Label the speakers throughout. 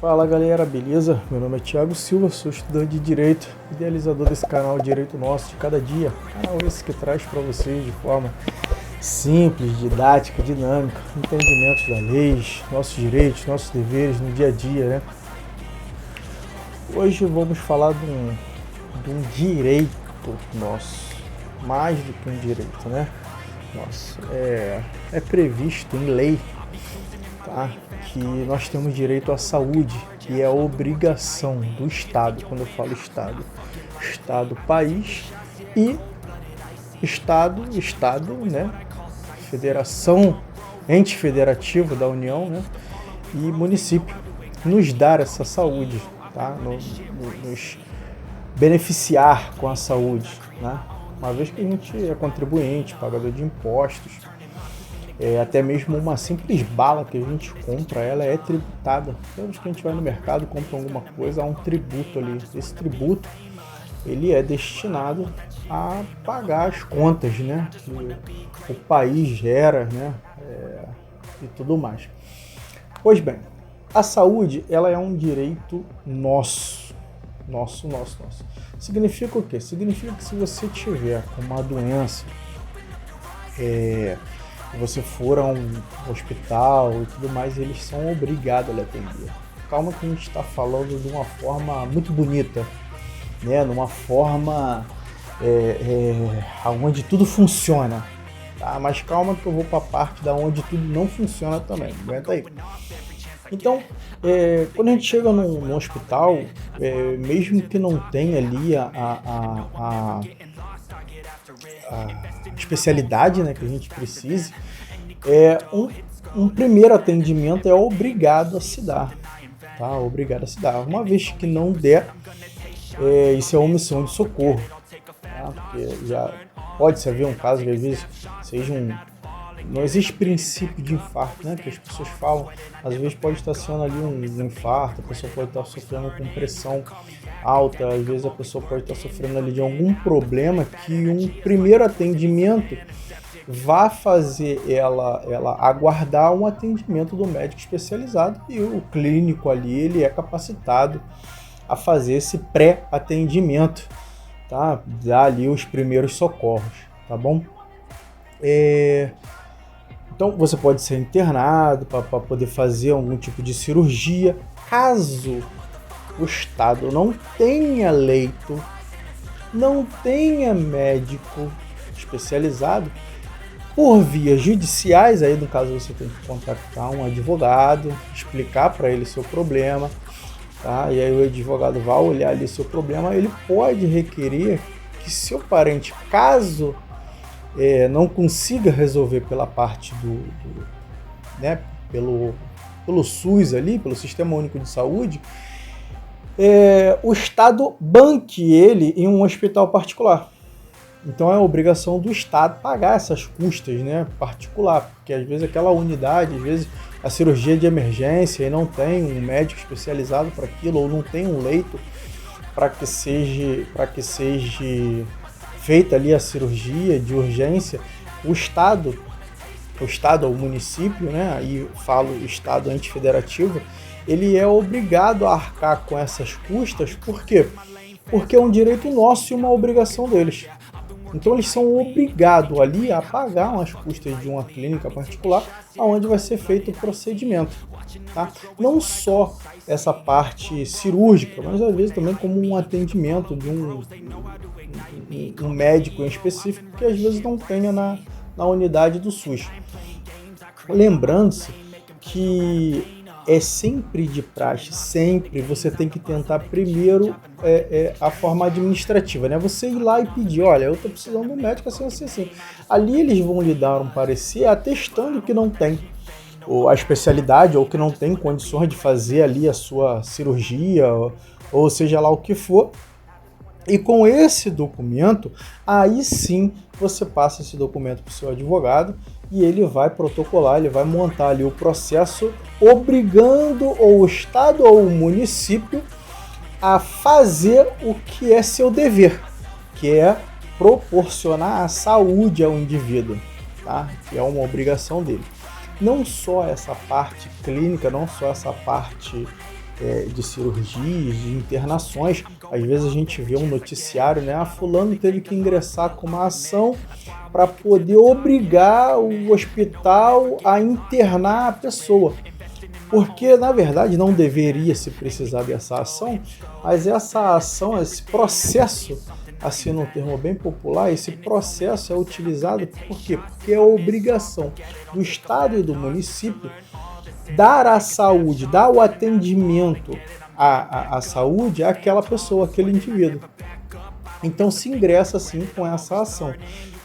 Speaker 1: Fala galera, beleza? Meu nome é Thiago Silva, sou estudante de Direito, idealizador desse canal Direito Nosso de Cada Dia. Canal esse que traz para vocês de forma simples, didática, dinâmica, entendimentos da lei, nossos direitos, nossos deveres no dia a dia, né? Hoje vamos falar de um direito nosso, mais do que um direito, né? Nossa, é previsto em lei, tá? Que nós temos direito à saúde, que é a obrigação do Estado. Quando eu falo Estado, país, e Estado, né? Federação, ente federativo da União, né? E município, nos dar essa saúde, tá? Nos beneficiar com a saúde, né? Uma vez que a gente é contribuinte, pagador de impostos, até mesmo uma simples bala que a gente compra, ela é tributada. Toda vez que a gente vai no mercado, compra alguma coisa, há um tributo ali. Esse tributo, ele é destinado a pagar as contas, né, que o país gera, né, e tudo mais. Pois bem, a saúde, ela é um direito nosso. Nosso. Significa o quê? Significa que se você tiver uma doença, você for a um hospital e tudo mais, eles são obrigados a lhe atender. Calma que a gente está falando de uma forma muito bonita, né? Numa forma onde tudo funciona, tá? Mas calma que eu vou para a parte da onde tudo não funciona também, aguenta aí. Então, quando a gente chega num hospital, mesmo que não tenha ali a especialidade, né, que a gente precise, um primeiro atendimento é obrigado a se dar, tá? Obrigado a se dar. Uma vez que não der, isso é omissão de socorro, tá? Porque já pode-se haver um caso que às vezes seja não existe princípio de infarto, né? Que as pessoas falam, às vezes pode estar sendo ali um infarto, a pessoa pode estar sofrendo com pressão alta, às vezes a pessoa pode estar sofrendo ali de algum problema que um primeiro atendimento vá fazer ela aguardar um atendimento do médico especializado, e o clínico ali, ele é capacitado a fazer esse pré-atendimento, tá? Dar ali os primeiros socorros, tá bom? Então você pode ser internado para poder fazer algum tipo de cirurgia. Caso o Estado não tenha leito, não tenha médico especializado, por vias judiciais, aí no caso você tem que contactar um advogado, explicar para ele seu problema, tá? E aí o advogado vai olhar ali seu problema, ele pode requerer que seu parente, caso não consiga resolver pela parte né, pelo SUS ali, pelo Sistema Único de Saúde, o Estado banque ele em um hospital particular. Então é obrigação do Estado pagar essas custas, né, particular, porque às vezes aquela unidade, às vezes a cirurgia de emergência e não tem um médico especializado para aquilo, ou não tem um leito para que seja feita ali a cirurgia de urgência. O Estado ou o município, né, aí falo Estado antifederativo, ele é obrigado a arcar com essas custas. Por quê? Porque é um direito nosso e uma obrigação deles. Então eles são obrigados ali a pagar as custas de uma clínica particular onde vai ser feito o procedimento, tá? Não só essa parte cirúrgica, mas às vezes também como um atendimento de um médico em específico que às vezes não tenha na unidade do SUS. Lembrando-se que é sempre de praxe, sempre você tem que tentar primeiro a forma administrativa, né? Você ir lá e pedir, olha, eu estou precisando de um médico assim. Ali eles vão lhe dar um parecer atestando que não tem ou a especialidade, ou que não tem condições de fazer ali a sua cirurgia, ou seja lá o que for. E com esse documento, aí sim você passa esse documento para o seu advogado e ele vai protocolar, ele vai montar ali o processo, obrigando ou o Estado ou o município a fazer o que é seu dever, que é proporcionar a saúde ao indivíduo, tá? Que é uma obrigação dele. Não só essa parte clínica, não só essa parte de cirurgias, de internações. Às vezes a gente vê um noticiário, né? Fulano teve que ingressar com uma ação para poder obrigar o hospital a internar a pessoa. Porque, na verdade, não deveria se precisar dessa ação, mas essa ação, esse processo, assim num termo bem popular, esse processo é utilizado por quê? Porque é a obrigação do Estado e do município dar a saúde, dar o atendimento à saúde àquela pessoa, àquele indivíduo. Então se ingressa assim com essa ação.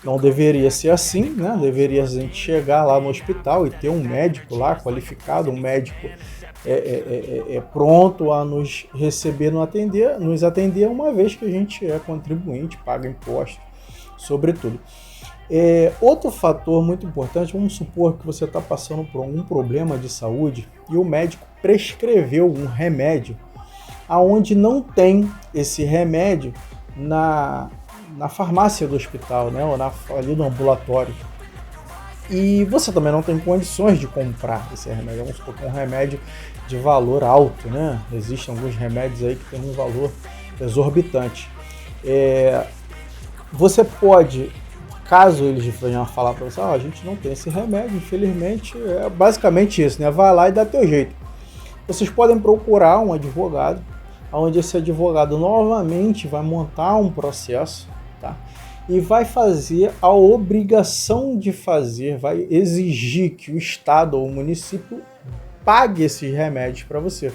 Speaker 1: Não deveria ser assim, né? Deveria a gente chegar lá no hospital e ter um médico lá qualificado, um médico pronto a nos receber, nos atender, uma vez que a gente é contribuinte, paga impostos, sobretudo. Outro fator muito importante, vamos supor que você está passando por algum problema de saúde e o médico prescreveu um remédio aonde não tem esse remédio na farmácia do hospital, né, ou ali no ambulatório. E você também não tem condições de comprar esse remédio. Vamos supor que é um remédio de valor alto, né? Existem alguns remédios aí que tem um valor exorbitante. Você pode, caso eles venham falar para você, a gente não tem esse remédio, infelizmente, é basicamente isso, né? Vai lá e dá teu jeito. Vocês podem procurar um advogado, onde esse advogado novamente vai montar um processo, tá? E vai fazer a obrigação de fazer, vai exigir que o Estado ou o município pague esses remédios para você.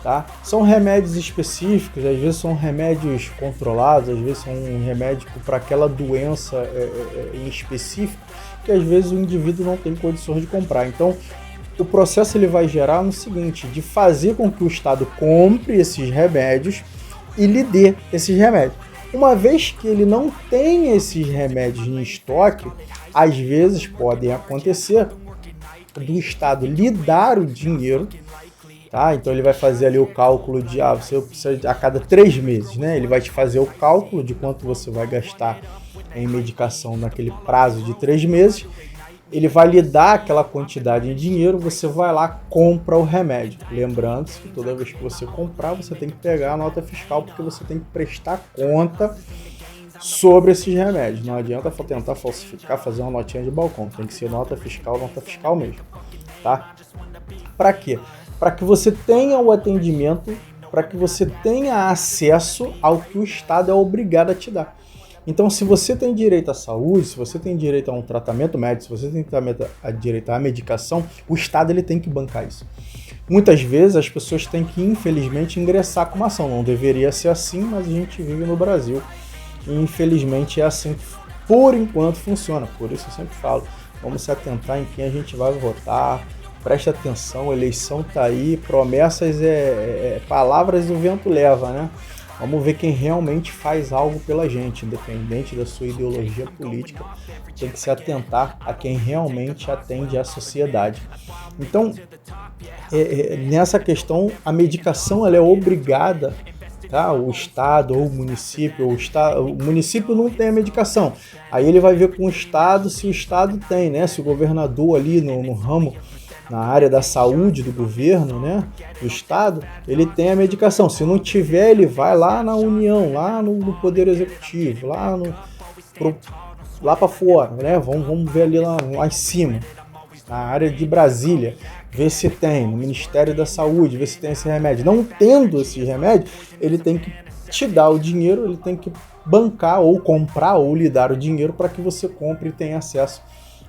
Speaker 1: Tá? São remédios específicos, às vezes são remédios controlados, às vezes são um remédio para aquela doença em específico, que às vezes o indivíduo não tem condições de comprar. Então, o processo ele vai gerar no seguinte, de fazer com que o Estado compre esses remédios e lhe dê esses remédios. Uma vez que ele não tem esses remédios em estoque, às vezes podem acontecer do Estado lhe dar o dinheiro, tá? Então ele vai fazer ali o cálculo de você precisa a cada 3 meses, né? Ele vai te fazer o cálculo de quanto você vai gastar em medicação naquele prazo de 3 meses. Ele vai lhe dar aquela quantidade em dinheiro, você vai lá, compra o remédio. Lembrando-se que toda vez que você comprar, você tem que pegar a nota fiscal, porque você tem que prestar conta sobre esses remédios. Não adianta tentar falsificar, fazer uma notinha de balcão. Tem que ser nota fiscal mesmo, tá? Para quê? Para que você tenha o atendimento, para que você tenha acesso ao que o Estado é obrigado a te dar. Então, se você tem direito à saúde, se você tem direito a um tratamento médico, se você tem direito à medicação, o Estado ele tem que bancar isso. Muitas vezes as pessoas têm que, infelizmente, ingressar com uma ação. Não deveria ser assim, mas a gente vive no Brasil. E, infelizmente, é assim que, por enquanto, funciona. Por isso eu sempre falo, vamos se atentar em quem a gente vai votar. Preste atenção, a eleição está aí, promessas palavras o vento leva, né? Vamos ver quem realmente faz algo pela gente, independente da sua ideologia política, tem que se atentar a quem realmente atende à sociedade. Então, nessa questão, a medicação ela é obrigada, tá? O Estado ou o município, o município não tem a medicação, aí ele vai ver com o Estado se o Estado tem, né? Se o governador ali no ramo, na área da saúde do governo, né, do Estado, ele tem a medicação. Se não tiver, ele vai lá na União, lá no Poder Executivo, lá para fora, né? Vamos ver ali lá em cima, na área de Brasília, ver se tem, no Ministério da Saúde, ver se tem esse remédio. Não tendo esse remédio, ele tem que te dar o dinheiro, ele tem que bancar ou comprar ou lhe dar o dinheiro para que você compre e tenha acesso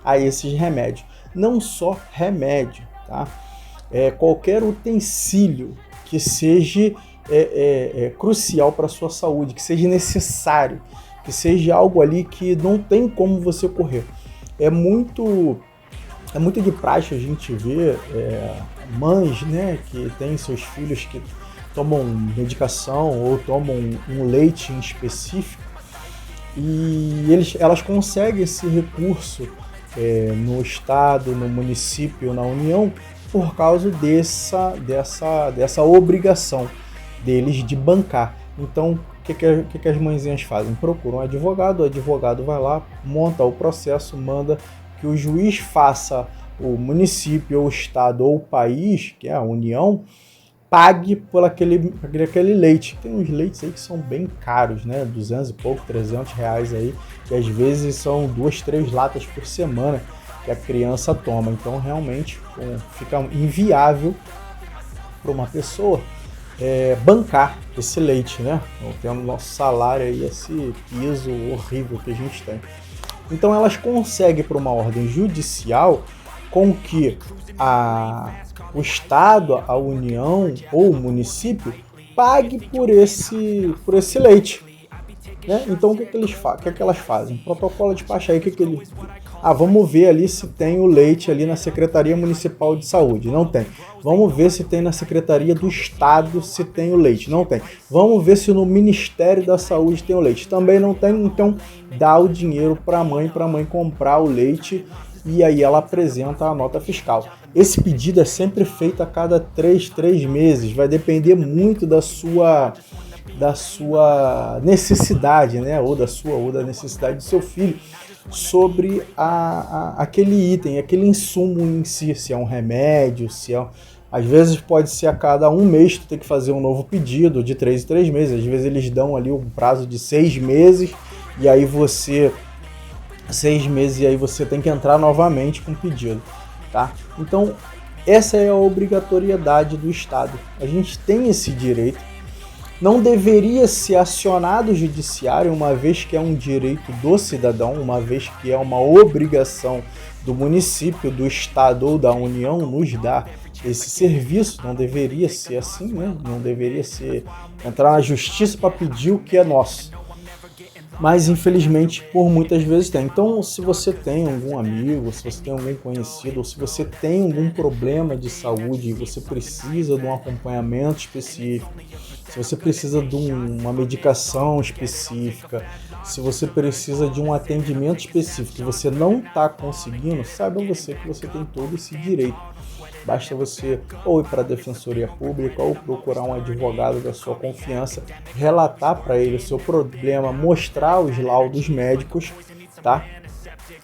Speaker 1: a esses remédios. Não só remédio, tá? Qualquer utensílio que seja crucial para a sua saúde, que seja necessário, que seja algo ali que não tem como você correr. É muito de praxe a gente ver mães, né, que têm seus filhos que tomam medicação ou tomam um leite em específico e elas conseguem esse recurso no Estado, no município, na União, por causa dessa obrigação deles de bancar. Então, o que as mãezinhas fazem? Procuram um advogado, o advogado vai lá, monta o processo, manda que o juiz faça o município, ou o Estado, ou o país, que é a União, pague por aquele leite. Tem uns leites aí que são bem caros, né? 200 e pouco, 300 reais aí, que às vezes são 2, 3 latas por semana que a criança toma. Então realmente fica inviável para uma pessoa bancar esse leite, né? Então, temos nosso salário aí, esse piso horrível que a gente tem. Então elas conseguem, por uma ordem judicial, com que o Estado, a União ou o município pague por esse leite. Né? Então o que elas fazem? Protocolo de despacho aí, eles... vamos ver ali se tem o leite ali na Secretaria Municipal de Saúde. Não tem. Vamos ver se tem na Secretaria do Estado se tem o leite. Não tem. Vamos ver se no Ministério da Saúde tem o leite. Também não tem. Então dá o dinheiro para a mãe comprar o leite e aí ela apresenta a nota fiscal. Esse pedido é sempre feito a cada 3 meses. Vai depender muito da sua necessidade, né? Ou da necessidade do seu filho sobre aquele item, aquele insumo em si, se é um remédio, às vezes pode ser a cada 1 mês tu tem que fazer um novo pedido de 3 em 3 meses, às vezes eles dão ali um prazo de 6 meses e aí você tem que entrar novamente com o pedido, tá? Então essa é a obrigatoriedade do Estado, a gente tem esse direito. Não deveria ser acionado o judiciário, uma vez que é um direito do cidadão, uma vez que é uma obrigação do município, do Estado ou da União nos dar esse serviço. Não deveria ser assim, né? Não deveria ser entrar na justiça para pedir o que é nosso. Mas infelizmente por muitas vezes tem. Então se você tem algum amigo, se você tem algum conhecido, ou se você tem algum problema de saúde e você precisa de um acompanhamento específico, se você precisa de uma medicação específica, se você precisa de um atendimento específico e você não está conseguindo, saiba você que você tem todo esse direito. Basta você ou ir para a Defensoria Pública ou procurar um advogado da sua confiança, relatar para ele o seu problema, mostrar os laudos médicos, tá?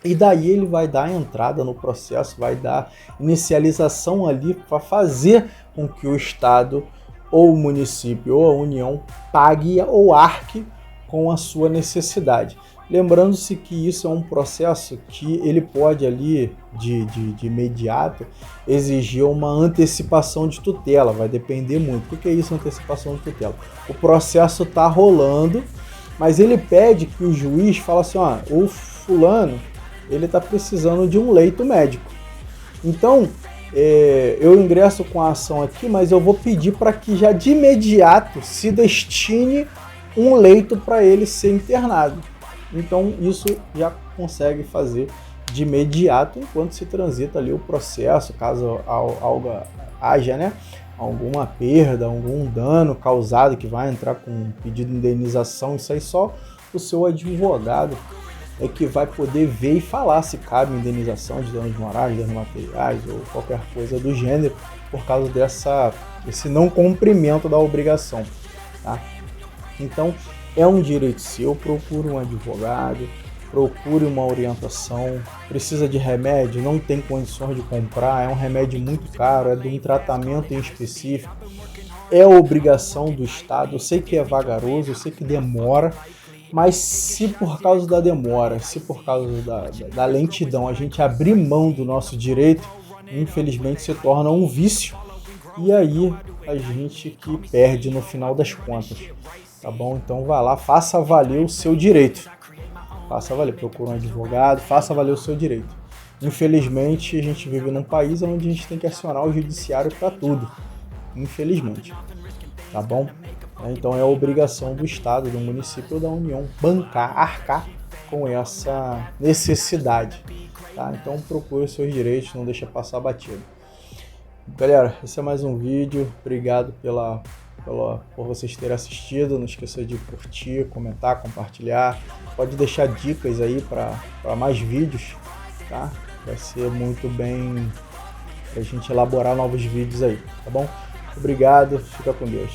Speaker 1: E daí ele vai dar entrada no processo, vai dar inicialização ali para fazer com que o Estado ou o município ou a União pague ou arque com a sua necessidade. Lembrando-se que isso é um processo que ele pode ali, de imediato, exigir uma antecipação de tutela, vai depender muito. O que é isso, antecipação de tutela? O processo está rolando, mas ele pede que o juiz fale assim, o fulano, ele está precisando de um leito médico. Então, eu ingresso com a ação aqui, mas eu vou pedir para que já de imediato se destine um leito para ele ser internado. Então isso já consegue fazer de imediato enquanto se transita ali o processo, caso haja, né, alguma perda, algum dano causado que vai entrar com um pedido de indenização. Isso aí só o seu advogado é que vai poder ver e falar se cabe indenização de danos morais, danos materiais ou qualquer coisa do gênero por causa desse não cumprimento da obrigação, tá? Então é um direito seu, procure um advogado, procure uma orientação. Precisa de remédio, não tem condições de comprar, é um remédio muito caro, é de um tratamento em específico, é obrigação do Estado. Eu sei que é vagaroso, eu sei que demora, mas se por causa da demora, se por causa da lentidão a gente abrir mão do nosso direito, infelizmente se torna um vício e aí a gente que perde no final das contas. Tá bom? Então vai lá, faça valer o seu direito. Faça valer, procure um advogado, faça valer o seu direito. Infelizmente, a gente vive num país onde a gente tem que acionar o judiciário para tudo. Infelizmente. Tá bom? Então é a obrigação do Estado, do município ou da União arcar com essa necessidade. Tá? Então procure os seus direitos, não deixa passar batido. Galera, esse é mais um vídeo. Obrigado por vocês terem assistido. Não esqueça de curtir, comentar, compartilhar. Pode deixar dicas aí para mais vídeos, tá? Vai ser muito bem pra gente elaborar novos vídeos aí, tá bom? Obrigado, fica com Deus.